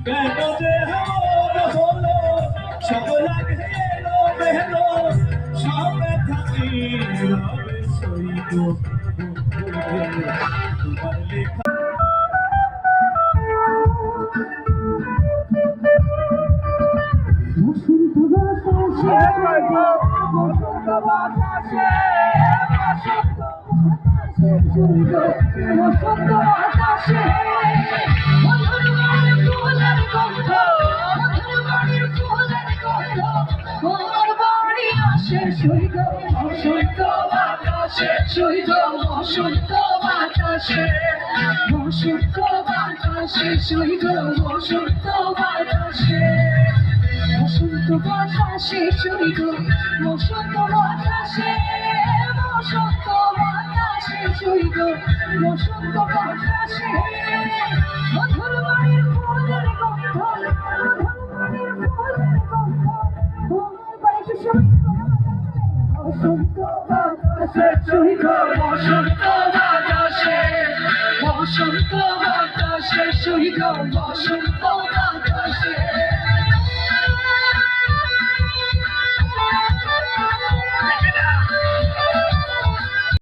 কেন যে এমন হলো সব লাগে এলো বেলো সবে থাকি রবে সইব তোমার লেখা বসন্ত বাতাসে বসন্ত বাতাসে বসন্ত বাতাসে বসন্ত বাতাসে মধুর বাড়ির ফুলের গন্ধ মধুর বাড়ির ফুলের গন্ধ আমার বাড়ি আসে সইল বসন্ত বাতাসে সইল বসন্ত বাতাসে বসন্ত বাতাসে সইল বসন্ত বাতাসে বসন্ত বাতাসে সইল বসন্ত বাতাসে বসন্ত বাতাসে সইল বসন্ত বাতাসে মধুর বাড়ির ফুলের গন্ধ মধুর বাড়ির ফুলের গন্ধ আমার বাড়িতে সইল বসন্ত বাতাসে সইল বসন্ত বাতাসে বসন্ত বাতাসে সইল বসন্ত